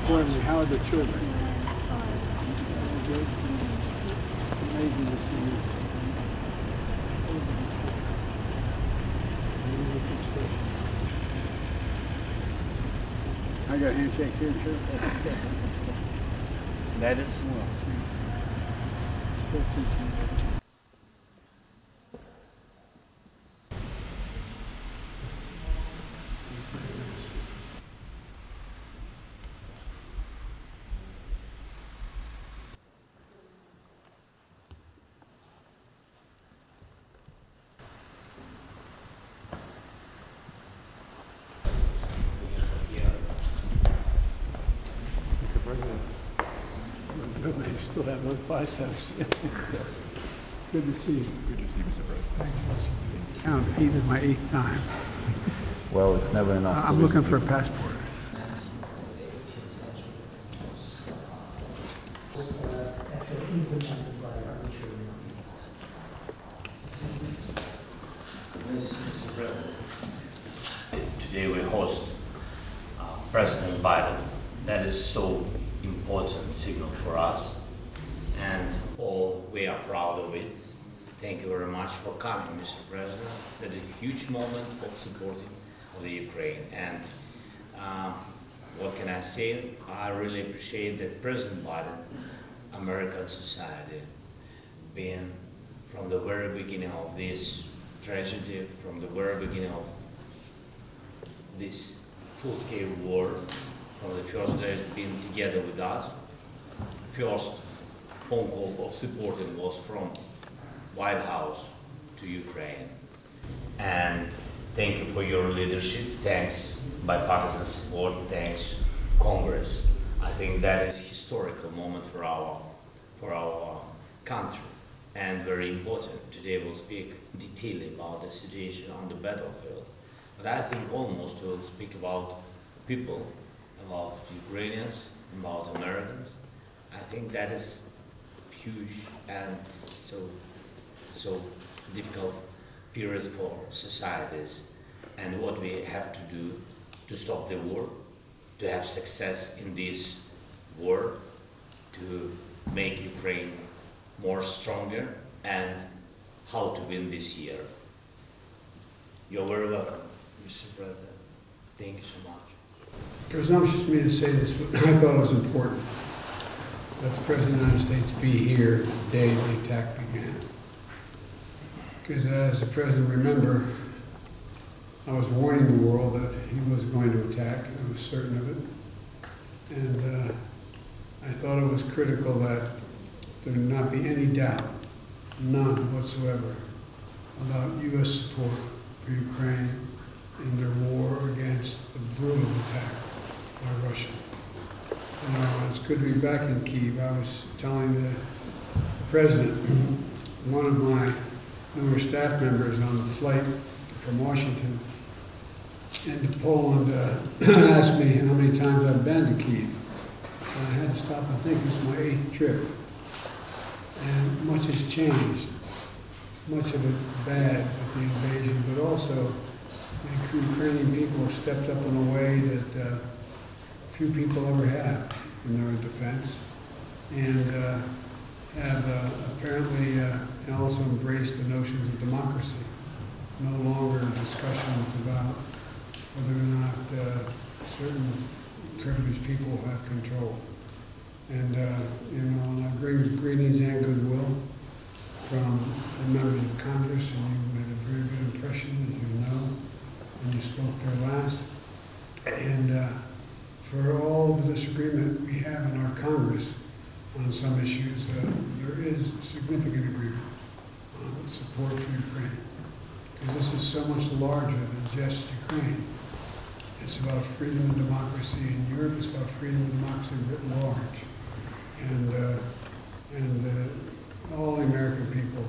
importantly, how are the children? Good. Amazing to see you. I got a handshake here, too. That is... Well, she's still teaching. You still have those biceps. Good to see you. Good to see you, Mr. President. Thank you. Count even my 8th time. Well, it's never enough. I'm looking for a passport. Mr. President, today we host President Biden. That is so important signal for us, and all we are proud of it. Thank you very much for coming, Mr. President. That is a huge moment of supporting of the Ukraine. And what can I say? I really appreciate that President Biden, American society, being from the very beginning of this tragedy, from the very beginning of this full-scale war, from the first days being together with us. First phone call of supporting was from White House to Ukraine. And thank you for your leadership. Thanks bipartisan support. Thanks Congress. I think that is a historical moment for our country, and very important. Today we'll speak in detail about the situation on the battlefield. But I think almost we'll speak about people, about Ukrainians, about Americans. I think that is huge and so difficult period for societies, and what we have to do to stop the war, to have success in this war, to make Ukraine more stronger, and how to win this year. You're very welcome, Mr. President. Thank you so much. Presumptuous of me to say this, but I thought it was important that the President of the United States be here the day the attack began. Because as the President remember, I was warning the world that he was going to attack. I was certain of it. And I thought it was critical that there not be any doubt, none whatsoever, about U.S. support for Ukraine in their war against the brutal attack by Russia. It's good to be back in Kyiv. I was telling the President, one of my newer staff members on the flight from Washington into Poland asked me how many times I've been to Kyiv. And I had to stop and think. It's my 8th trip. And much has changed. Much of it bad with the invasion, but also the Ukrainian people have stepped up in a way that few people ever have in their defense, and have apparently also embraced the notions of democracy. No longer discussions about whether or not certain privileged people have control. And and I bring greetings and goodwill from the members of Congress, and you made a very good impression, as you know, when you spoke there last. And for all the disagreement we have in our Congress on some issues, there is significant agreement on support for Ukraine. Because this is so much larger than just Ukraine. It's about freedom and democracy in Europe. It's about freedom and democracy writ large. And all the American people,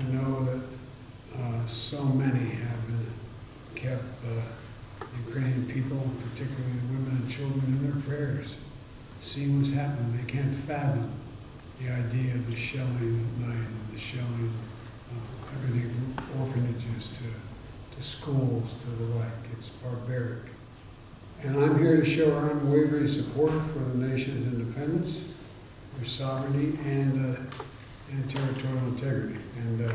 I know that so many have been kept Ukrainian people, particularly women and children, in their prayers, seeing what's happening. They can't fathom the idea of the shelling at night and the shelling of everything from orphanages to schools to the like. It's barbaric. And I'm here to show our unwavering support for the nation's independence, their sovereignty, and territorial integrity. And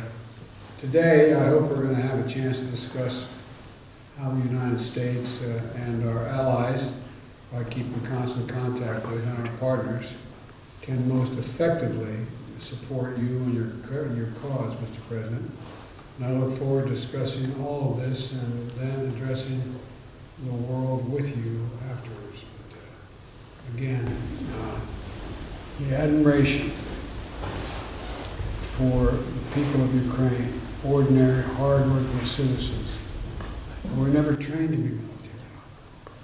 today, I hope we're going to have a chance to discuss how the United States and our allies, by keeping constant contact with and our partners, can most effectively support you and your cause, Mr. President. And I look forward to discussing all of this and then addressing the world with you afterwards. But again, the admiration for the people of Ukraine, ordinary, hard-working citizens who were never trained to be military.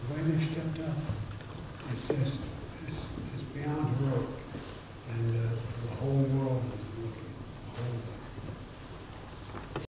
The way they stepped up, it's just, it's beyond heroic. And the whole world